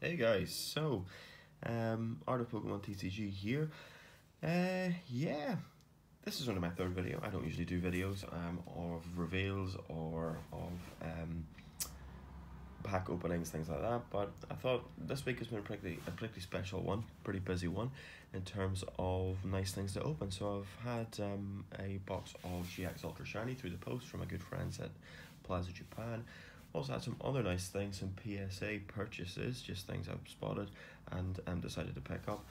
Hey guys, Art of Pokemon TCG here. Yeah, this is only my third video. I don't usually do videos of reveals or of pack openings, things like that. But I thought this week has been a particularly special one, pretty busy one in terms of nice things to open. So I've had a box of GX Ultra Shiny through the post from my good friends at Plaza Japan. Also had some other nice things, some PSA purchases, just things I've spotted and decided to pick up.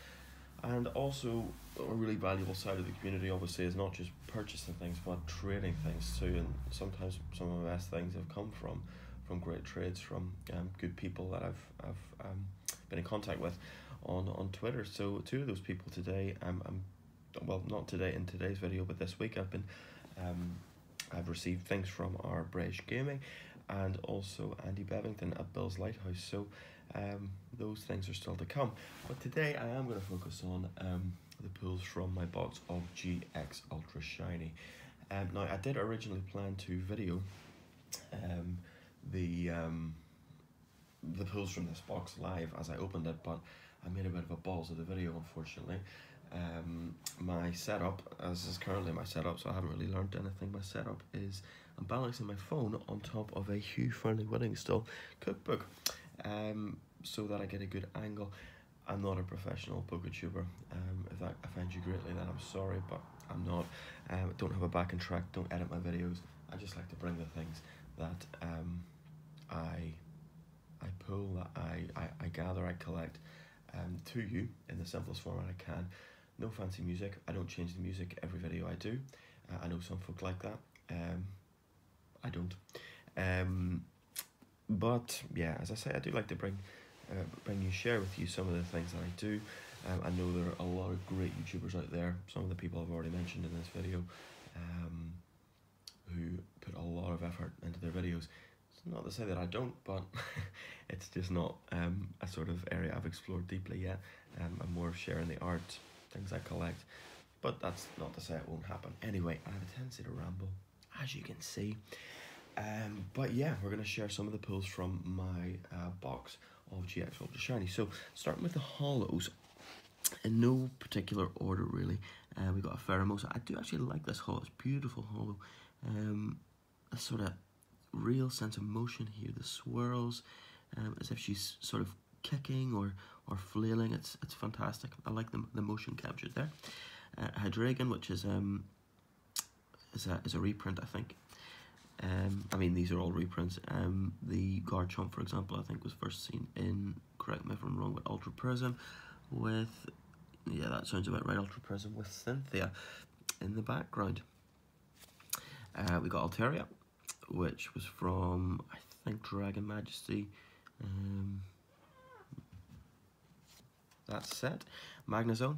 And also a really valuable side of the community obviously is not just purchasing things but trading things too, and sometimes some of the best things have come from great trades from good people that I've been in contact with on Twitter. So two of those people today, well, not today in today's video, but this week I've received things from our British Gaming and also Andy Bevington at Bill's Lighthouse. So those things are still to come. But today I am going to focus on the pulls from my box of GX Ultra Shiny. Now I did originally plan to video the pulls from this box live as I opened it, but I made a bit of a balls of the video, unfortunately. My setup, as is currently my setup, so I haven't really learned anything. My setup is I'm balancing my phone on top of a Hugh Fearnley-Whittingstall cookbook, so that I get a good angle. I'm not a professional PokeTuber. If that offends you greatly, then I'm sorry, but I'm not. Don't have a backing track, don't edit my videos. I just like to bring the things that I pull, that I gather, I collect to you in the simplest format I can. No fancy music. I don't change the music every video I do. I know some folk like that. I don't. But yeah, as I say, I do like to share with you some of the things that I do. I know there are a lot of great YouTubers out there. Some of the people I've already mentioned in this video, who put a lot of effort into their videos. It's not to say that I don't, but it's just not a sort of area I've explored deeply yet. I'm more of sharing the art, things I collect, but that's not to say it won't happen. Anyway, I have a tendency to ramble, as you can see. But yeah, we're going to share some of the pulls from my box of GX Ultra Shiny. So starting with the hollows, in no particular order really. We got a Pheromosa. I do actually like this hollow. It's a beautiful hollow. A sort of real sense of motion here. The swirls, as if she's sort of kicking or flailing. It's fantastic. I like the motion captured there. Hydreigon, which is a reprint, I think. I mean, these are all reprints. The Garchomp, for example, I think was first seen in, correct me if I'm wrong, with Ultra Prism with, yeah, that sounds about right, Ultra Prism with Cynthia in the background. We got Altaria, which was from, I think, Dragon Majesty. That set. Magnezone,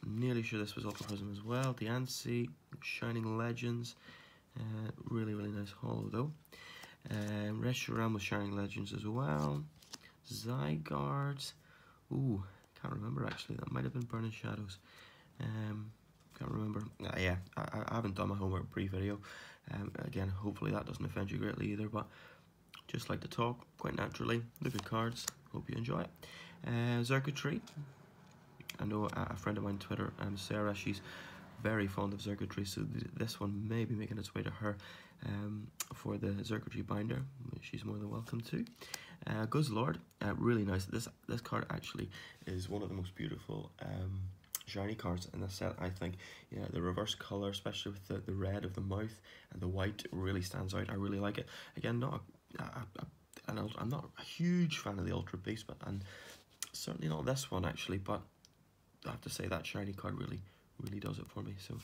nearly sure this was Ultra Prism as well. Diancie, Shining Legends. Really nice hollow though. Reshiram with Shining Legends as well. Zygarde. Ooh, can't remember actually. That might have been Burning Shadows. Can't remember. Yeah, I haven't done my homework pre-video. Again, hopefully that doesn't offend you greatly either, but just like to talk quite naturally. Look at cards. Hope you enjoy it. Xurkitree. I know a friend of mine on Twitter, Sarah, she's very fond of Xurkitree, so this one may be making its way to her for the Xurkitree binder, which she's more than welcome to. Guzzlord, really nice. This card actually is one of the most beautiful shiny cards in the set, I think. Yeah, the reverse color, especially with the red of the mouth and the white, really stands out. I really like it. Again, I'm not a huge fan of the Ultra Beast, and certainly not this one actually, but I have to say that shiny card really does it for me, so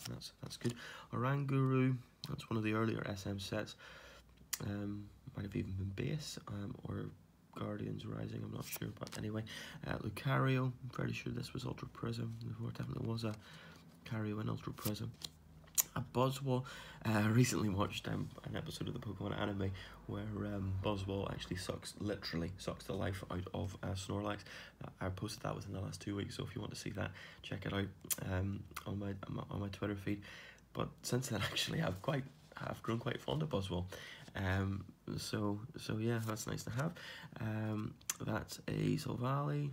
that's good. Oranguru, that's one of the earlier SM sets. Might have even been base or Guardians Rising, I'm not sure, but anyway. Lucario, I'm fairly sure this was Ultra Prism. There definitely was a Lucario in Ultra Prism. A Buzzwole. Recently watched an episode of the Pokemon anime where Buzzwole actually literally sucks the life out of Snorlax. I posted that within the last 2 weeks, so if you want to see that, check it out on my Twitter feed. But since then, actually, I've grown quite fond of Buzzwole. So yeah, that's nice to have. That's a Silvally.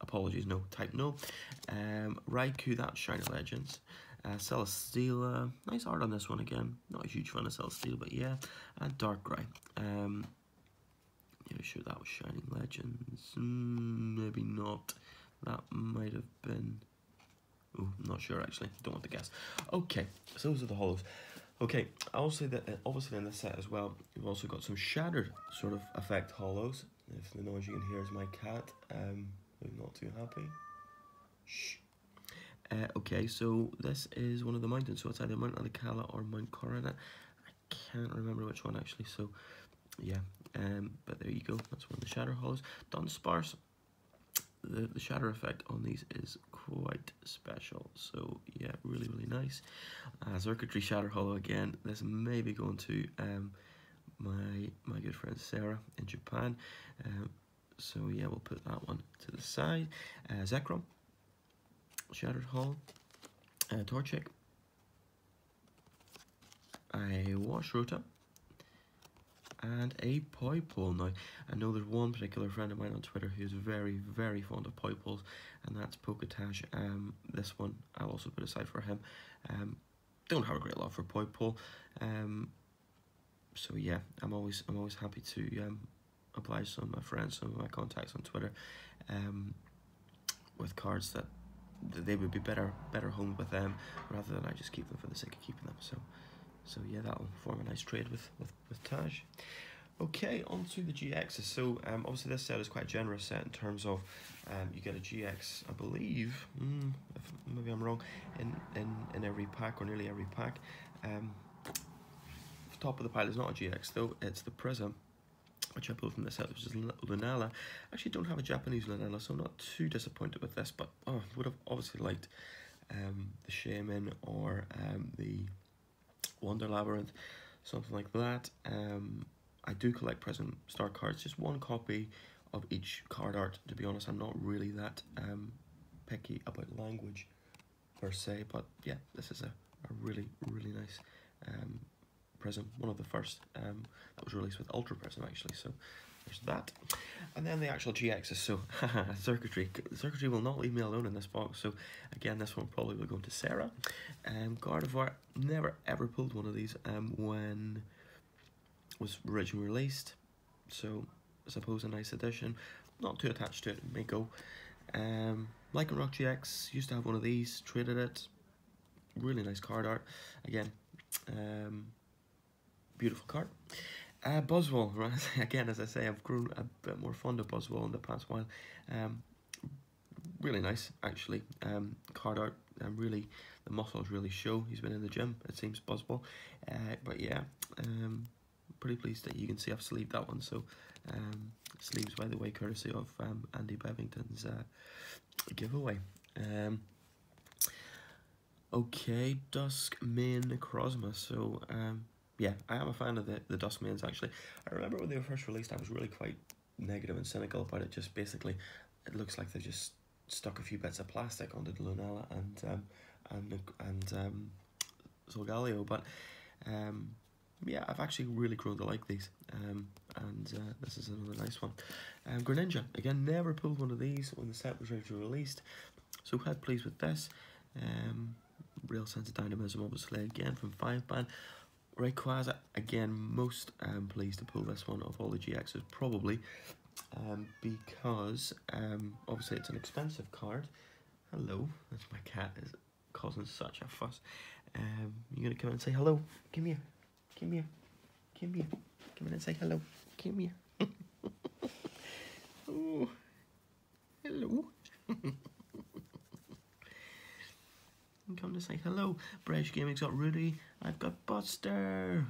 Apologies, no, type no. Raikou, that's Shiny Legends. Celesteela, nice art on this one again. Not a huge fan of Celesteela, but yeah. And Darkrai. Yeah, sure that was Shining Legends. Maybe not. That might have been. Oh, I'm not sure actually. Don't want to guess. Okay, so those are the holos. Okay, I'll say that obviously in this set as well, you've also got some shattered sort of effect holos. If the noise you can hear is my cat, who's not too happy. Shh. Okay, so this is one of the mountains, so it's either Mount Alicala or Mount Coronet. I can't remember which one actually, so yeah, but there you go, that's one of the shatter holos. Dunsparce, the shatter effect on these is quite special, so yeah, really nice. Circuitry shatter holo again. This may be going to my good friend Sarah in Japan, so yeah, we'll put that one to the side. Zekrom, shattered holo. Torchic, a Washrota, and a Poipole. Now, I know there's one particular friend of mine on Twitter who's very fond of Poipoles, and that's Pokatash. This one I'll also put aside for him. Don't have a great love for Poipole, so yeah, I'm always happy to oblige some of my friends, some of my contacts on Twitter, with cards that they would be better homed with them rather than I just keep them for the sake of keeping them. So yeah, that'll form a nice trade with Taj. Okay, on to the GXs. So obviously this set is quite a generous set in terms of you get a GX, I believe, maybe I'm wrong, in every pack or nearly every pack. Top of the pile is not a GX though, it's the Prism, which I pulled from this set, which is Lunala. I actually don't have a Japanese Lunala, so I'm not too disappointed with this, but would have obviously liked the Shaman or the Wonder Labyrinth, something like that. I do collect Prism Star cards, just one copy of each card art. To be honest, I'm not really that picky about language per se, but yeah, this is a really nice Prism, one of the first that was released with Ultra Prism actually, so there's that. And then the actual GXs, so Circuitry will not leave me alone in this box, so again this one probably will go to Sarah. Gardevoir, never ever pulled one of these when it was originally released, so I suppose a nice addition, not too attached to it, may go. Lycanroc GX, used to have one of these, traded it, really nice card art, again, beautiful card. Buzzwole, right? Again, as I say, I've grown a bit more fond of Buzzwole in the past while. Really nice, actually. Card art, really, the muscles really show. He's been in the gym, it seems, Buzzwole. But yeah, pretty pleased that you can see I've sleeved that one. So, sleeves, by the way, courtesy of Andy Bevington's giveaway. Okay, Duskmane Necrozma. So, yeah, I am a fan of the Duskmanes, actually. I remember when they were first released, I was really quite negative and cynical about it. Just basically, it looks like they just stuck a few bits of plastic onto the Lunala and Solgaleo. But yeah, I've actually really grown to like these. And this is another nice one. Greninja, again, never pulled one of these when the set was originally released. So quite pleased with this. Real sense of dynamism, obviously, again from 5-ban. Rayquaza, again, most pleased to pull this one of all the GXs, probably, because obviously it's an expensive card. Hello, that's my cat is causing such a fuss. You're gonna come in and say hello? Come here, come here, come here, come in and say hello. Come here. Oh, hello. Come to say hello. Bresh Gaming's got Rudy. I've got Buster.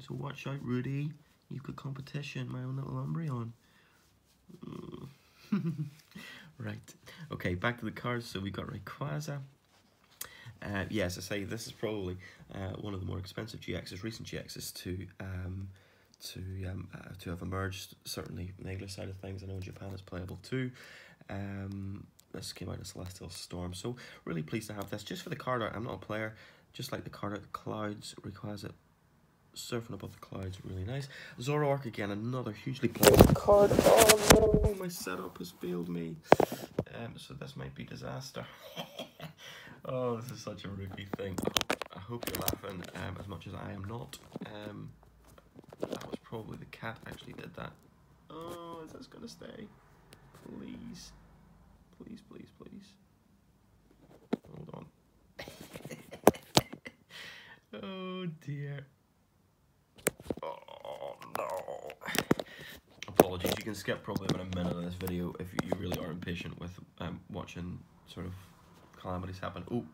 So watch out, Rudy. You've got competition. My own little Umbreon. Right. Okay, back to the cards. So we got Rayquaza. Yes, I say this is probably one of the more expensive GXs, recent GXs to have emerged. Certainly, on the English side of things, I know in Japan it's playable too. This came out in Celestial Storm, so really pleased to have this. Just for the card art, I'm not a player, just like the card art, the Clouds, Rayquaza, surfing above the clouds, really nice. Zoroark again, another hugely played card. Oh no, my setup has failed me. So this might be disaster. Oh, this is such a rookie thing. I hope you're laughing as much as I am not. That was probably the cat actually did that. Oh, is this gonna stay? Please. Please, please, please. Hold on. Oh dear. Oh no. Apologies, you can skip probably about a minute of this video if you really are impatient with watching sort of calamities happen. Oh,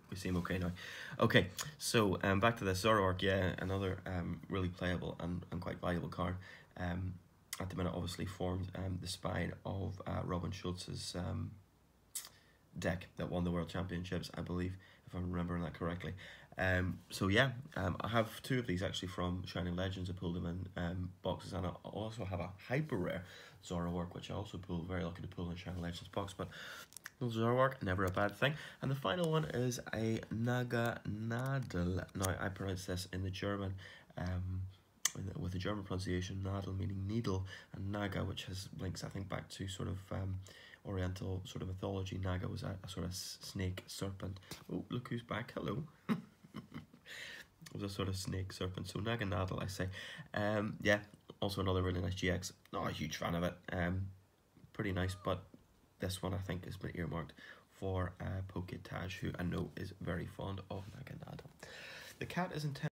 we seem okay now. Okay, so back to this Zoroark. Yeah, another really playable and quite valuable card. At the minute, obviously formed the spine of Robin Schultz's deck that won the World Championships, I believe, if I'm remembering that correctly. So yeah, I have two of these actually from Shining Legends. I pulled them in boxes, and I also have a hyper rare Zoroark, which I also pulled, very lucky to pull in a Shining Legends box, but Zoroark, never a bad thing. And the final one is a Naga Nadel. Now, I pronounce this in the German, with the German pronunciation, Nadel meaning needle, and Naga, which has links, I think, back to sort of Oriental sort of mythology. Naga was a sort of snake serpent. Oh, look who's back! Hello. It was a sort of snake serpent. So Naga Nadel, I say. Yeah, also another really nice GX. Not a huge fan of it. Pretty nice, but this one I think has been earmarked for Poketaj, who I know is very fond of Naga Nadel. The cat is intended